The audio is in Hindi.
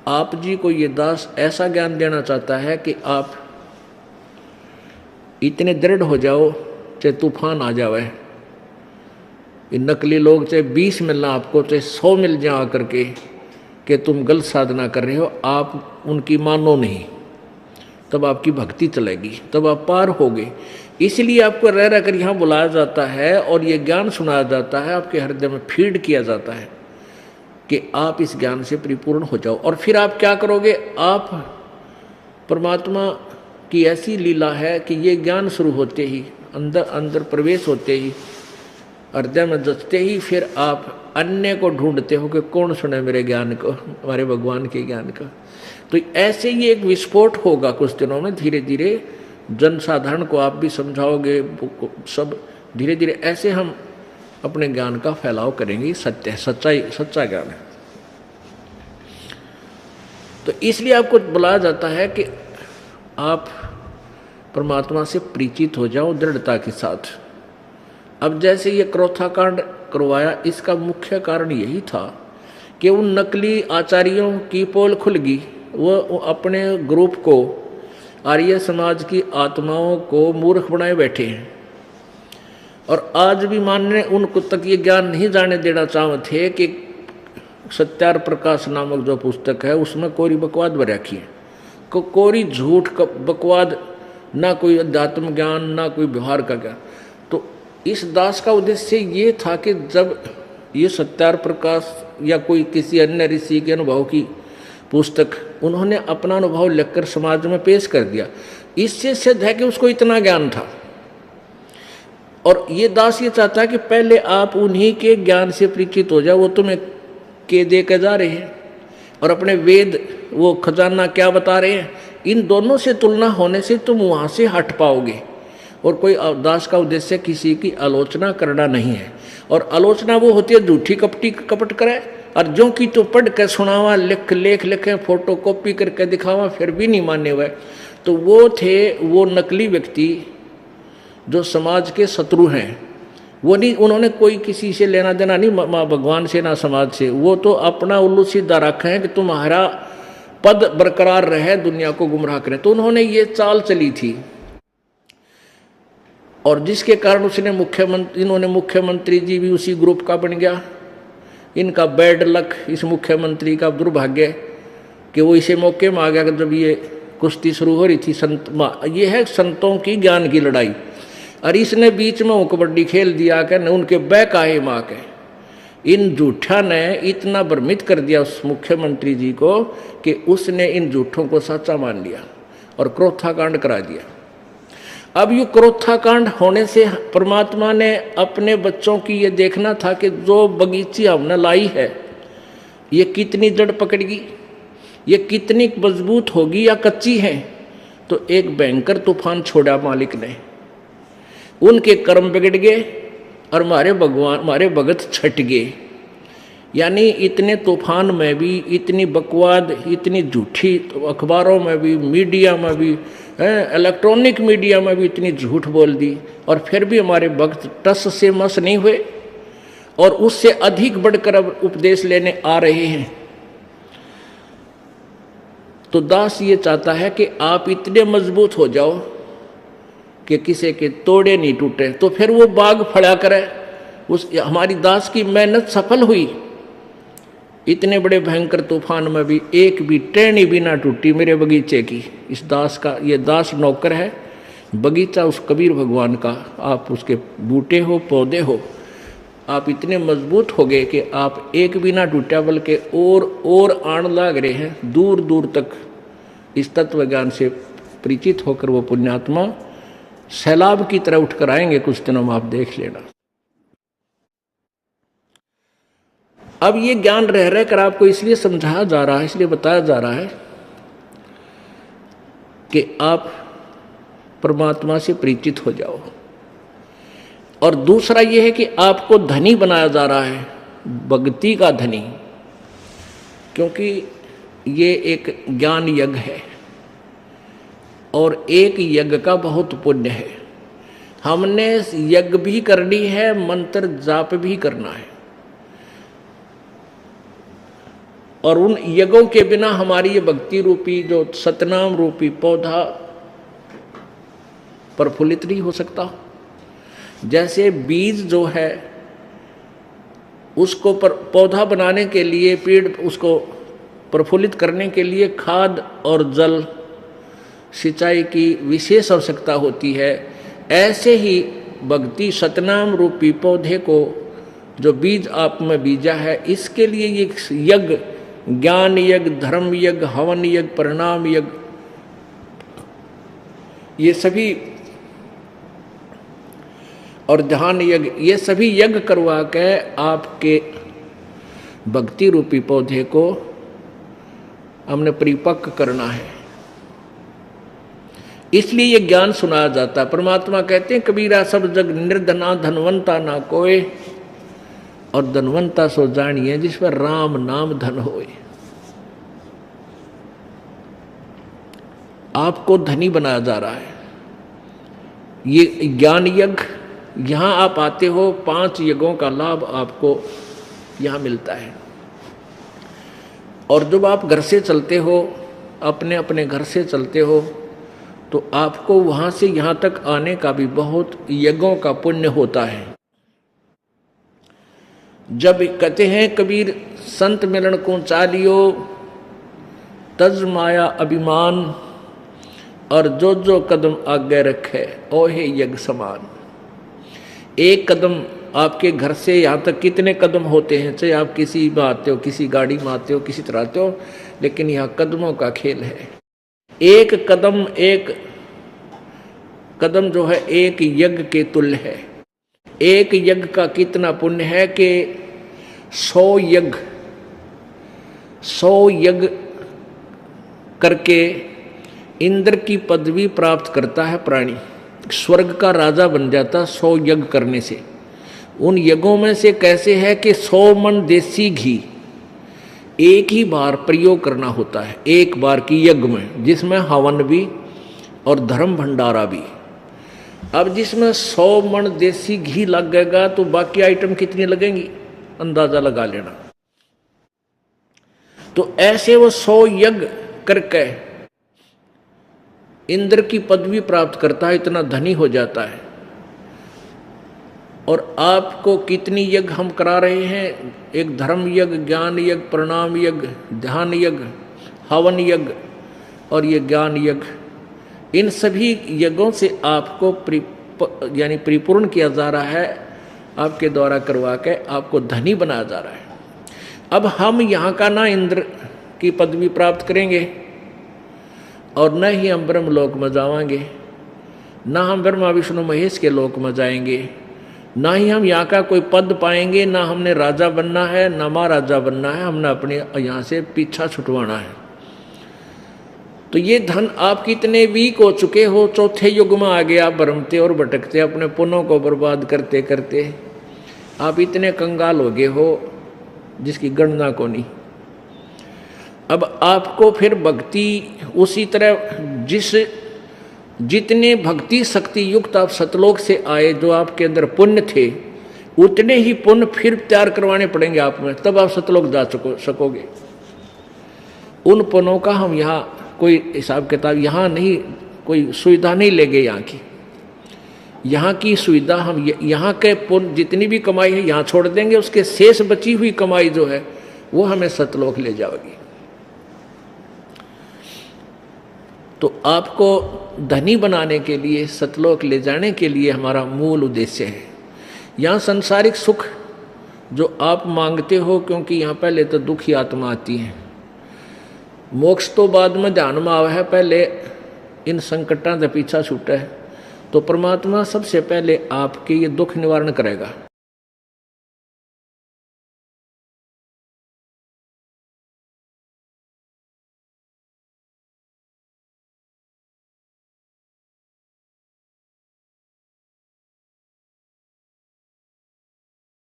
आप जी को ये दास ऐसा ज्ञान देना चाहता है कि आप इतने दृढ़ हो जाओ चाहे तूफान आ जावे। ये नकली लोग चाहे 20 मिलना आपको, चाहे 100 मिल जाए आकर के कि तुम गलत साधना कर रहे हो, आप उनकी मानो नहीं, तब आपकी भक्ति चलेगी, तब आप पार होगे। इसलिए आपको रह रह कर यहाँ बुलाया जाता है और ये ज्ञान सुनाया जाता है, आपके हृदय में फीड किया जाता है कि आप इस ज्ञान से परिपूर्ण हो जाओ। और फिर आप क्या करोगे, आप परमात्मा की ऐसी लीला है कि ये ज्ञान शुरू होते ही, अंदर अंदर प्रवेश होते ही, हृदय में जचते ही, फिर आप अन्य को ढूंढते हो कि कौन सुने मेरे ज्ञान को, हमारे भगवान के ज्ञान का। तो ऐसे ही एक विस्फोट होगा कुछ दिनों में, धीरे धीरे जनसाधारण को आप भी समझाओगे, सब धीरे धीरे ऐसे हम अपने ज्ञान का फैलाव करेंगे। सत्य सच्चाई, सच्चा ज्ञान है। तो इसलिए आपको बुलाया जाता है कि आप परमात्मा से परिचित हो जाओ दृढ़ता के साथ। अब जैसे ये क्रोथा कांड करवाया, इसका मुख्य कारण यही था कि उन नकली आचार्यों की पोल खुल गई। वो अपने ग्रुप को, आर्य समाज की आत्माओं को मूर्ख बनाए बैठे हैं। और आज भी मानने उनको तक ये ज्ञान नहीं जाने देना चाहते थे कि सत्यार प्रकाश नामक जो पुस्तक है उसमें कोरी बकवाद भर रखी है, कोरी झूठ बकवाद, ना कोई अध्यात्म ज्ञान, ना कोई व्यवहार का ज्ञान। तो इस दास का उद्देश्य ये था कि जब ये सत्यार प्रकाश या कोई किसी अन्य ऋषि के अनुभव की पुस्तक उन्होंने अपना अनुभव लिखकर समाज में पेश कर दिया, इससे सिद्ध है कि उसको इतना ज्ञान था। और ये दास ये चाहता है कि पहले आप उन्हीं के ज्ञान से परिचित हो जाओ। वो तुम्हें के दे के जा रहे हैं और अपने वेद, वो खजाना क्या बता रहे हैं, इन दोनों से तुलना होने से तुम वहाँ से हट पाओगे। और कोई दास का उद्देश्य किसी की आलोचना करना नहीं है। और आलोचना वो होती है झूठी कपटी कपट करे, और जो कि तो पढ़ कर सुनावा, लिख लिखे, फोटो कॉपी करके दिखावा, फिर भी नहीं माने हुए। तो वो थे वो नकली व्यक्ति जो समाज के शत्रु हैं। वो नहीं, उन्होंने कोई किसी से लेना देना नहीं, भगवान से ना समाज से। वो तो अपना उल्लू सीधा रखा है कि तुम्हारा पद बरकरार रहे, दुनिया को गुमराह करें। तो उन्होंने ये चाल चली थी, और जिसके कारण उसने इन्होंने मुख्यमंत्री जी भी उसी ग्रुप का बन गया। इनका बैड लक, इस मुख्यमंत्री का दुर्भाग्य कि वो इसे मौके में आ गया जब ये कुश्ती शुरू हो रही थी। ये है संतों की ज्ञान की लड़ाई, और इसने बीच में वो कबड्डी खेल दिया कि उनके बैक आए माँ के। इन झूठा ने इतना भ्रमित कर दिया उस मुख्यमंत्री जी को कि उसने इन झूठों को सच्चा मान लिया और क्रोथा कांड करा दिया। अब ये क्रोथा कांड होने से परमात्मा ने अपने बच्चों की ये देखना था कि जो बगीची हमने लाई है ये कितनी जड़ पकड़ेगी, ये कितनी मजबूत होगी या कच्ची है। तो एक भयंकर तूफान छोड़ा मालिक ने, उनके कर्म बिगड़ गए और हमारे भगत छट गए। यानी इतने तूफान में भी इतनी बकवाद, इतनी झूठी, तो अखबारों में भी, मीडिया में भी, इलेक्ट्रॉनिक मीडिया में भी इतनी झूठ बोल दी, और फिर भी हमारे भक्त टस से मस नहीं हुए और उससे अधिक बढ़कर अब उपदेश लेने आ रहे हैं। तो दास ये चाहता है कि आप इतने मजबूत हो जाओ कि किसी के तोड़े नहीं टूटे, तो फिर वो बाग फड़ा करे। उस हमारी दास की मेहनत सफल हुई। इतने बड़े भयंकर तूफान में भी एक भी टहनी भी ना टूटी मेरे बगीचे की। इस दास का, ये दास नौकर है, बगीचा उस कबीर भगवान का। आप उसके बूटे हो, पौधे हो, आप इतने मजबूत हो गए कि आप एक भी ना टूटा, बल्कि और आण लाग रहे हैं। दूर दूर तक इस तत्व ज्ञान से परिचित होकर वो पुण्यात्मा सैलाब की तरह उठकर आएंगे कुछ दिनों में, आप देख लेना। अब ये ज्ञान रह रह कर आपको इसलिए समझाया जा रहा है, इसलिए बताया जा रहा है कि आप परमात्मा से परिचित हो जाओ। और दूसरा ये है कि आपको धनी बनाया जा रहा है, भक्ति का धनी, क्योंकि ये एक ज्ञान यज्ञ है और एक यज्ञ का बहुत पुण्य है। हमने यज्ञ भी करनी है, मंत्र जाप भी करना है, और उन यज्ञों के बिना हमारी ये भक्ति रूपी जो सतनाम रूपी पौधा प्रफुल्लित नहीं हो सकता। जैसे बीज जो है उसको पौधा बनाने के लिए, पेड़ उसको प्रफुल्लित करने के लिए खाद और जल सिंचाई की विशेष आवश्यकता होती है, ऐसे ही भक्ति सतनाम रूपी पौधे को जो बीज आप में बीजा है, इसके लिए ये यज्ञ, ज्ञान यज्ञ, धर्म यज्ञ, हवन यज्ञ, परिणाम यज्ञ, ये सभी और ध्यान यज्ञ, ये सभी यज्ञ करवा के आपके भक्ति रूपी पौधे को हमने परिपक्व करना है। इसलिए ये ज्ञान सुनाया जाता है। परमात्मा कहते हैं कबीरा सब जग निर्धना धनवंता ना कोय, और धनवंता सो जानिए जिस पर राम नाम धन होए। आपको धनी बनाया जा रहा है। ये ज्ञान यज्ञ, यहां आप आते हो, 5 यज्ञों का लाभ आपको यहां मिलता है। और जब आप घर से चलते हो, अपने अपने घर से चलते हो, तो आपको वहां से यहां तक आने का भी बहुत यज्ञों का पुण्य होता है। जब कहते हैं कबीर संत मिलन को चालियो तज माया अभिमान, और जो जो कदम आगे रखे ओहे यज्ञ समान। एक कदम आपके घर से यहाँ तक कितने कदम होते हैं, चाहे आप किसी में आते हो, किसी गाड़ी में आते हो, किसी तरह आते हो, लेकिन यहाँ कदमों का खेल है। एक कदम जो है एक यज्ञ के तुल्य है। एक यज्ञ का कितना पुण्य है कि 100 यज्ञ करके इंद्र की पदवी प्राप्त करता है प्राणी। स्वर्ग का राजा बन जाता 100 यज्ञ करने से। उन यज्ञों में से कैसे है कि 100 मन देसी घी एक ही बार प्रयोग करना होता है, एक बार की यज्ञ में, जिसमें हवन भी और धर्म भंडारा भी। अब जिसमें 100 मन देसी घी लगेगा तो बाकी आइटम कितनी लगेंगी, अंदाजा लगा लेना। तो ऐसे वो 100 यज्ञ करके इंद्र की पदवी प्राप्त करता है, इतना धनी हो जाता है। और आपको कितनी यज्ञ हम करा रहे हैं, एक धर्म यज्ञ, ज्ञान यज्ञ, प्रणाम यज्ञ, ध्यान यज्ञ, हवन यज्ञ और ये ज्ञान यज्ञ, इन सभी यज्ञों से आपको यानी परिपूर्ण किया जा रहा है, आपके द्वारा करवा के आपको धनी बनाया जा रहा है। अब हम यहाँ का ना इंद्र की पदवी प्राप्त करेंगे और न ही हम ब्रह्मलोक में जाएंगे, ना हम ब्रह्मा विष्णु महेश के लोक में जाएंगे, ना ही हम यहाँ का कोई पद पाएंगे, ना हमने राजा बनना है, ना महाराजा बनना है, हमने अपने यहाँ से पीछा छुटवाना है। तो ये धन आप कितने वीक हो चुके हो, चौथे युग में आ गए आप भ्रमते और भटकते, अपने पुण्यों को बर्बाद करते करते आप इतने कंगाल हो गए हो जिसकी गणना को नहीं। अब आपको फिर भक्ति उसी तरह जितने भक्ति शक्ति युक्त आप सतलोक से आए, जो आपके अंदर पुण्य थे, उतने ही पुण्य फिर तैयार करवाने पड़ेंगे आप में, तब आप सतलोक जा सकोगे। उन पुण्यों का हम यहाँ कोई हिसाब किताब यहाँ नहीं, कोई सुविधा नहीं ले गए। यहाँ की सुविधा हम यहाँ के पुण्य जितनी भी कमाई है यहाँ छोड़ देंगे, उसके शेष बची हुई कमाई जो है वो हमें सतलोक ले जाएगी। तो आपको धनी बनाने के लिए, सतलोक ले जाने के लिए हमारा मूल उद्देश्य है। यहाँ सांसारिक सुख जो आप मांगते हो, क्योंकि यहाँ पहले तो दुखी आत्मा आती है, मोक्ष तो बाद में ध्यान में आवा है, पहले इन संकटां से पीछा छूटा है। तो परमात्मा सबसे पहले आपके ये दुख निवारण करेगा।